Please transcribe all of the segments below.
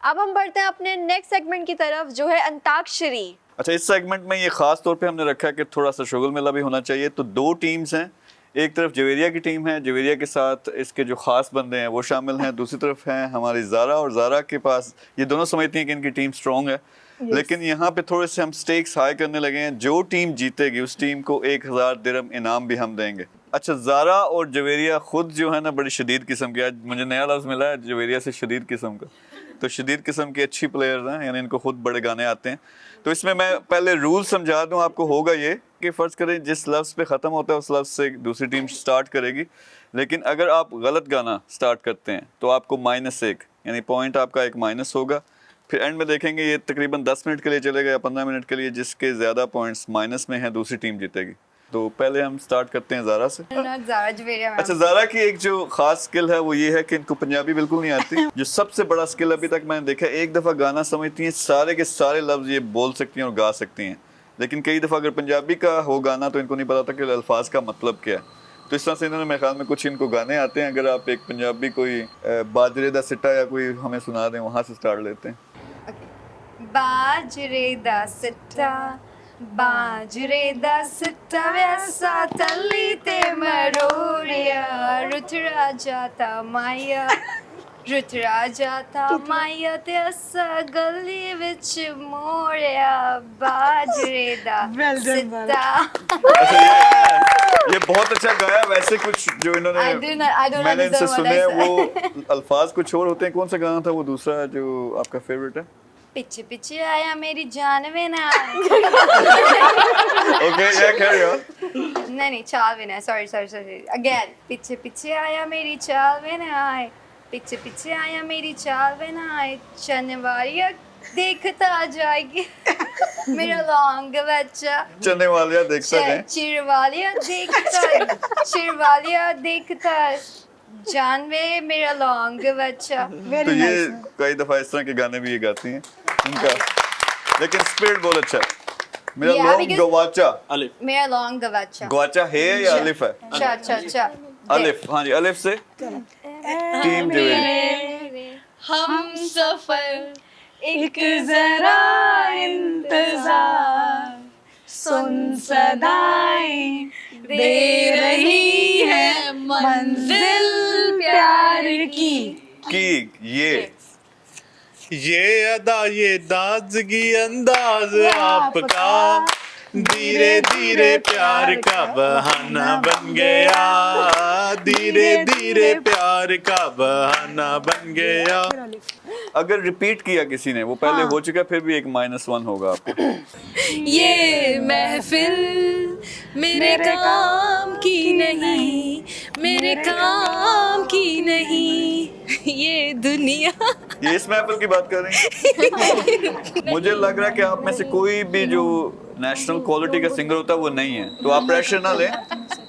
अब हम बढ़ते हैं अपने नेक्स्ट सेगमेंट की तरफ जो है अंताक्षरी। अच्छा, इस सेगमेंट में ये खास तौर पे हमने रखा है कि थोड़ा सा शुगल मेला भी होना चाहिए। तो दो टीम्स हैं, एक तरफ जवेरिया की टीम है, जवेरिया के साथ इसके जो खास बंदे हैं वो शामिल हैं, दूसरी तरफ हैं हमारी ज़ारा, और ज़ारा के पास ये दोनों समझती हैं कि इनकी टीम स्ट्रॉन्ग है। लेकिन यहाँ पे थोड़े से हम स्टेक्स हाई करने लगे हैं। जो टीम जीतेगी उस टीम को 1000 दिरहम इनाम भी हम देंगे। अच्छा, ज़ारा और जवेरिया खुद जो है ना बड़ी शदीद किस्म की, आज मुझे नया लफ्ज़ मिला है जवेरिया से, शदीद किस्म का। तो शदीद किस्म की अच्छी प्लेयर्स हैं, यानी इनको खुद बड़े गाने आते हैं। तो इसमें मैं पहले रूल समझा दूं आपको। होगा ये कि फ़र्ज़ करें जिस लफ्ज़ पे ख़त्म होता है उस लफ्ज़ से दूसरी टीम स्टार्ट करेगी, लेकिन अगर आप गलत गाना स्टार्ट करते हैं तो आपको -1 यानी पॉइंट आपका एक माइनस होगा। फिर एंड में देखेंगे ये तकरीबन 10 मिनट के लिए चलेगा या 15 मिनट के लिए, जिसके ज़्यादा पॉइंट्स माइनस में हैं दूसरी टीम जीतेगी। तो पहले हम स्टार्ट करते हैं ज़ारा से। अच्छा, ज़ारा की एक जो खास स्किल है वो ये है कि इनको पंजाबी बिल्कुल नहीं आती। जो सबसे बड़ा स्किल अभी तक मैंने देखा है, एक दफ़ा गाना समझती हैं, सारे के सारे लफ्ज़ ये बोल सकती हैं और गा सकती हैं। लेकिन कई दफ़ा अगर पंजाबी का हो गाना तो इनको नहीं पता था कि अल्फाज का मतलब क्या है। तो इस तरह से इन्होंने, मेरे ख्याल में कुछ इनको गाने आते हैं। अगर आप एक पंजाबी कोई बाजरे दा सिट्टा या कोई हमें सुना दें, वहाँ से स्टार्ट लेते हैं। बाजरे दा सिट्टा, बाजरे दा सिट्टा वैसा तली ते मरोड़िया, रुतरा जाता माया, रुतरा जाता माया ते असा गली विच मोड़िया, बाजरे दा सिट्टा। अच्छा, ये बहुत अच्छा गाया। वैसे कुछ जो इन्होंने मैंने इनसे सुने हैं वो अल्फाज कुछ और होते हैं। कौन सा गाना था वो दूसरा जो आपका फेवरेट है? पीछे पीछे आया मेरी जान वे ना। ओके, या कैरी ऑन। नहीं चाल वे ना, सॉरी अगेन। पीछे पीछे आया मेरी चाल वे ना आए, पीछे पीछे आया मेरी चाल वे ना आए, चनवारिया देखता जाएगी मेरा लॉन्ग बच्चा, चने वालिया देखता है, चिरवालिया देखता जानवे मेरा लॉन्ग बच्चा। तो ये कई दफा इस तरह के गाने भी ये गाती हैं इनका, लेकिन स्पिरिट बहुत अच्छा है। मेरा लॉन्ग गवाचा, अलिफ, मेरा लॉन्ग गवाचा। गवाचा है या अलिफ है? अच्छा अलिफ, हाँ जी, अलिफ से टीम जवेरी। हम सफर एक जरा इंतजार, सुन सदाएं दे रही है मंजिल प्यार की। ये अदा ये दाज़गी अंदाज आपका, धीरे धीरे प्यार का बहाना बन गया, धीरे धीरे प्यार का बहाना बन गया। अगर रिपीट किया किसी ने, वो पहले हो चुका, फिर भी एक -1 होगा आपको। ये महफिल मेरे काम की नहीं, मेरे काम की नहीं, ये दुनिया। ये इस महफिल की बात कर रहे हैं? मुझे लग रहा है कि आप में से कोई भी जो नेशनल क्वालिटी का सिंगर होता है वो नहीं है, तो आप प्रेशर ना लें,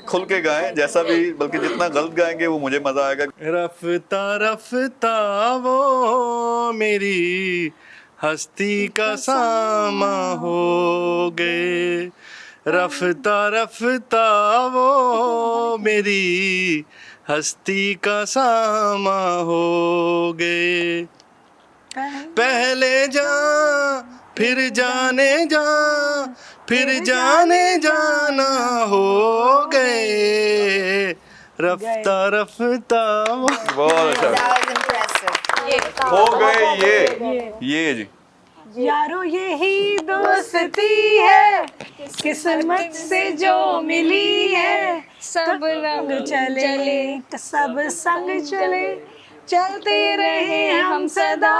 खुल के गाएं जैसा भी, बल्कि जितना गलत गाएंगे वो मुझे मजा आएगा। रफ्ता रफ्ता वो मेरी हस्ती का सामा हो गए, रफ्ता रफ्ता वो मेरी हस्ती का सामा हो गए, पहले जा फिर जाने जा, फिर जाने जाना हो गए, रफ्ता रफ्ता। बहुत अच्छा, हो गए ये जी। यारो यही दोस्ती है, किस्मत से जो मिली है, सब रंग चले सब संग चले, चलते रहे हम सदा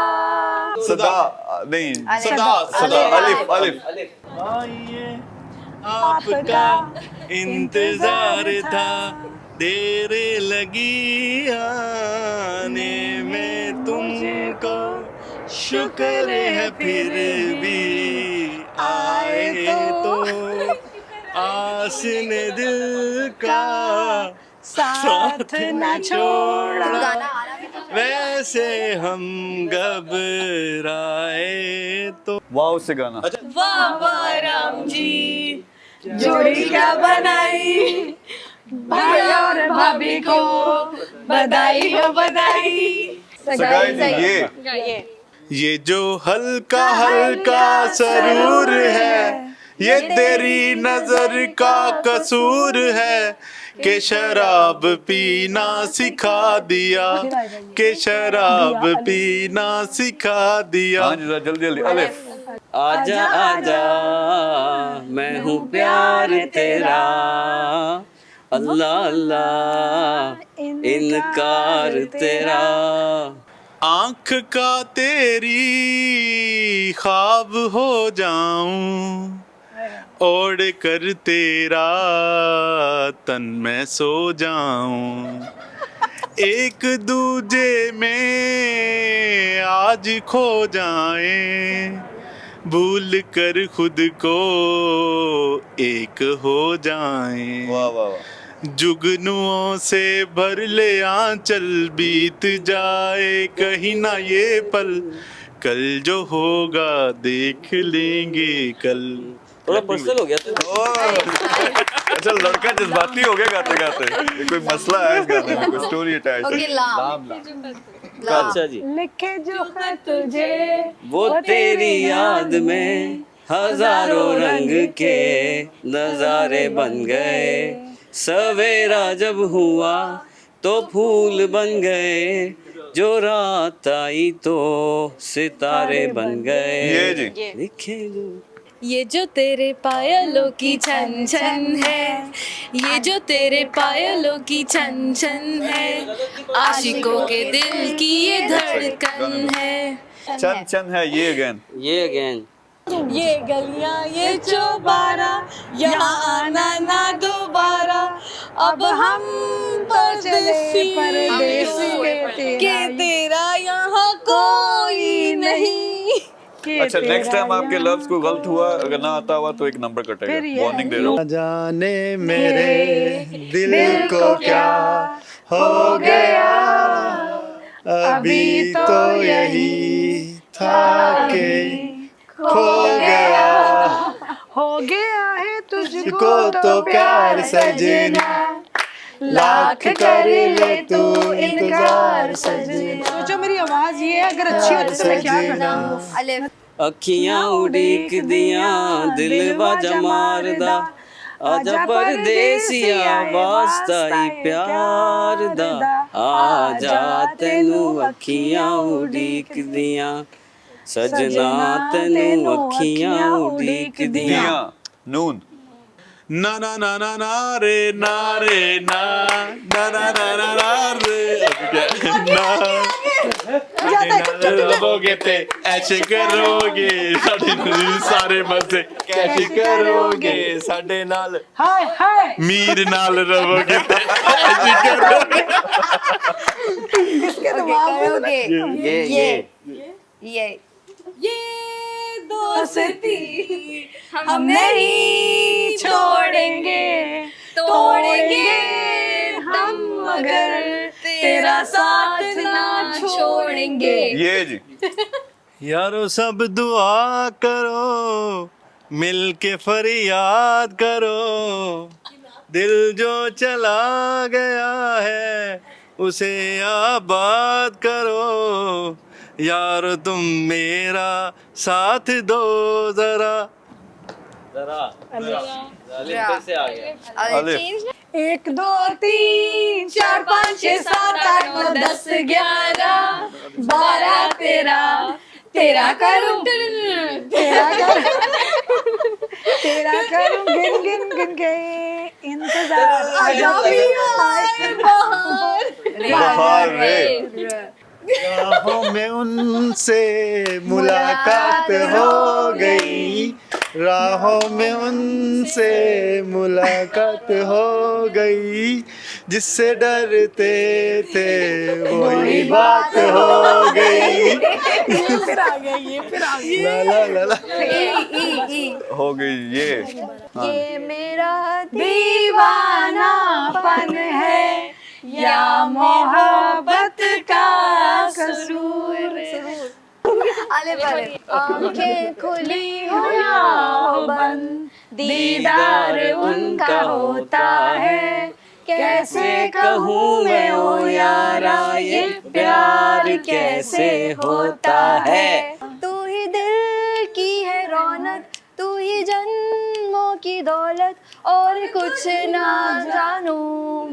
नहीं, सदा अलिफ। आइए आपका इंतजार था, देर लगी आने में तुमको, शुक्र है फिर भी आए तो, आस ने दिल का साथ न छोड़ा, वैसे हम घबराए तो। वाह से गाना। वाह वाह राम जी, जोड़ी क्या बनाई, भाई और भाभी को बधाई हो बधाई। सगाई जी, ये जो हल्का हल्का सरूर है, ये तेरी नजर का कसूर है कि शराब पीना सिखा दिया, कि शराब पीना सिखा दिया। हाँ जी जरा जल्दी जल्दी अलिफ आजा आजा मैं हूँ प्यार तेरा, अल्लाह अल्लाह इनकार तेरा। आंख का तेरी ख्वाब हो जाऊं, ओढ़ कर तेरा तन में सो जाऊं, एक दूजे में आज खो जाएं, भूल कर खुद को एक हो जाएं। वाह वाह वाह जुगनुओं से भर ले आंचल, बीत जाए कहीं ना ये पल, कल जो होगा देख लेंगे कल। थोड़ा पर्सनल हो गया तो अच्छा लड़का जज्बाती हो गया गाते गाते, ये कोई मसला है इस गाने में, कोई स्टोरी अटैच ओके है। लाम अच्छा जी। लिखे जो खत तुझे वो तेरी याद में हजारों रंग के नजारे बन गए, सवेरा जब हुआ तो फूल बन गए, जो रात आई तो सितारे बन गए। ये जी लिखे जो ये जो तेरे पायलों की छन छन है, ये जो तेरे पायलों की छन छन है, आशिकों के दिल की ये धड़कन है। चंद चंद है ये अगेन ये अगेन। ये गलियां ये चौबारा, यहाँ आना ना दोबारा, अब हम परदेसी के तेरा यहाँ कोई नहीं। अच्छा नेक्स्ट टाइम आपके लफ्ज को गलत हुआ अगर ना आता हुआ तो एक नंबर कटेगा, वार्निंग दे रहा हूँ। न जाने मेरे दिल को क्या हो गया, अभी तो यही था कि खो गया, हो गया है तुझको तुझको तो प्यार सजना, लाख कर ले तू इनकार सजना। सोचो मेरी आवाज ये है, अगर अच्छी होती तो मैं क्या करता। अलिफ अखियां उड़ीक दियां दिल बाजा मारदा, आजा परदेसिया वास्ता ही प्यार दा, आजा तेनू अखियां उड़ीक दियां सजना, तेनू अखियां उड़ीक दियां। दिया नून ना ना ना ना ना रे ना रे ना ना ना ना ना ना रे ना रहोगे ते ऐसे करोगे सारे मजे कैसे करोगे साडे नाल, हाय हाय मीर नाल रहोगे ते ऐसे करोगे। किसके दिमाग में करोगे ये ये दोस्ती हम नहीं छोड़ेंगे, तोड़ेंगे हम मगर तेरा साथ ना छोड़ेंगे। ये जी यारो सब दुआ करो, मिल के फरियाद करो, दिल जो चला गया है उसे आबाद करो, यारो तुम मेरा साथ दो जरा। से आ गया। अलिफ 1 2 3 4 5 6 7 8 9 10 11 12 13 तेरा करूं तेरा करूं गिन गिन गिन के इंतजार आजा बहार रे राहों में उनसे मुलाकात हो गई, राहों में उनसे मुलाकात हो गई, जिससे डरते थे वही बात हो गई। फिर आ गया ये फिर आ गया ला ला ला हो गई ये ये मेरा दीवानापन है या मोहब्बत का कसूर। अलिफ अलिफ आंखें खुली हो या हो बंद दीदार उनका होता है, कैसे कहूँ मैं ओ यारा ये प्यार कैसे होता है। तू ही दिल की है रौनक, तू ही जन्मों की दौलत, और कुछ ना जानू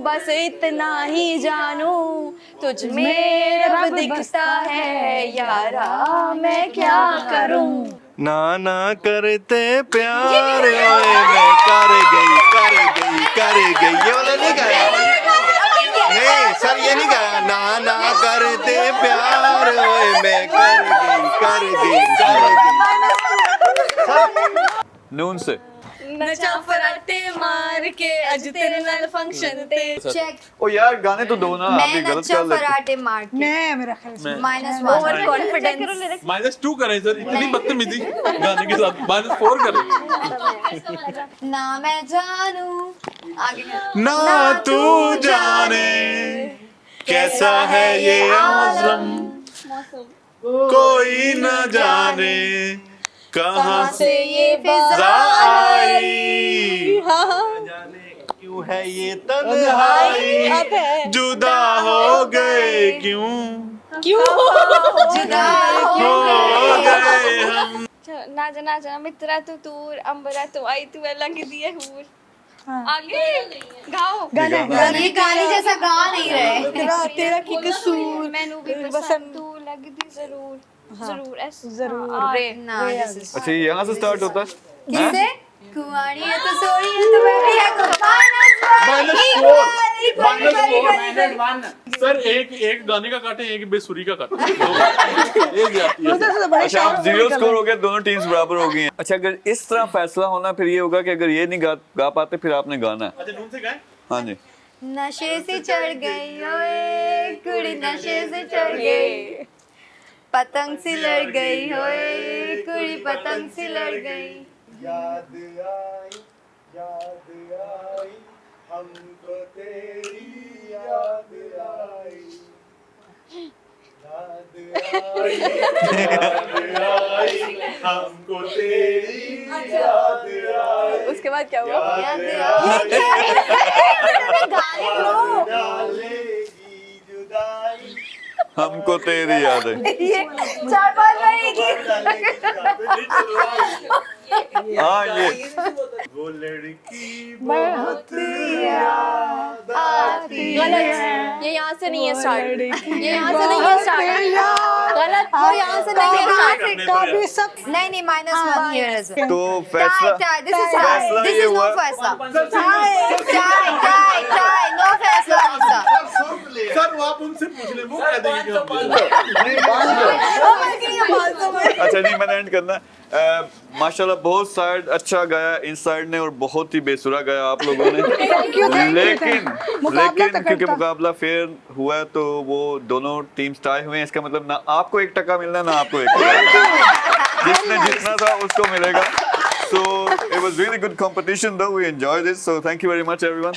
बस इतना ही जानू, तुझ में रब दिखता है यारा मैं क्या करूं। ना ना करते प्यार ओए मैं कर गई ये वाला नहीं गाया नहीं सर ये नहीं गाया ना ना करते प्यार ओए मैं कर गई नून से नचा फराटे मार के अज तेरे नाल फंक्शन ते। चेक। ओ यार गाने तो दो ना, आप मैं भी गलत नच्चा कर लेते। फराटे मार के मैं मेरा ख्याल से -1 ओवर कॉन्फिडेंस। -2 करें सर इतनी बदतमीजी गाने के साथ -4 करें ना मैं जानू आगे ना तू जाने कैसा है ये आलम कोई न जाने कहाँ से ये फिजा आई क्यों है ये तन्हाई जुदा हो गए क्यों जुदा हो गए हम ना जना मित्रा तू दूर अंबरा तू आई तू अलग दिए हूर। आगे गाओ ये गाने जैसा गा नहीं रहे। तेरा की कसूर मैनू भी पसंद तू लगदी जरूर जरूर ऐसे जरूर ना this is- अच्छा ये यहाँ से स्टार्ट होता है। किससे कुंवारी है तो सोरी है तो बैठी है -4 सर एक गाने का काटे एक बेसुरी का काटे एक जाती है अच्छा आप 0 स्कोर हो गया, दोनों टीम्स बराबर हो गई हैं। अच्छा अगर इस तरह फैसला होना फिर ये होगा कि अगर ये नहीं गा पाते फिर आपने गाना है। अच्छा नून से गाएं हाँ जी। नशे से चढ़ गई ओए कुड़ी नशे से चढ़ गई, पतंग से लड़ गई होए कुड़ी पतंग से लड़ गई। याद आई हमको तेरी याद आई हमको तेरी याद आई उसके बाद क्या हुआ। डालेगी जुदाई हमको तेरी याद है। ये 4-5 बनेगी। हाँ ये वो लड़की बहुत याद आती गलत, ये यहाँ से नहीं है स्टार्ट, ये यहाँ से नहीं है स्टार्ट, गलत, वो यहाँ से नहीं है स्टार्ट। कभी सब नहीं -1 here as well। तो फैसला This is high. फैसला This ये is no हुआ। फैसला। Tie, no फैसला आंसर। सर वो आप उनसे पूछ ले वो कह देंगे कि हम अच्छा नहीं मैंने एंड करना माशाल्लाह बहुत साइड अच्छा गाया इन साइड ने और बहुत ही बेसुरा गाया आप लोगों ने लेकिन क्योंकि मुकाबला फेयर हुआ है तो वो दोनों टीम्स टाई हुए हैं। इसका मतलब ना आपको 1 टका मिलना है ना आपको 1 टका जिसने जितना था उसको मिलेगा। So it was really good competition though, we enjoyed it, so thank you very much everyone.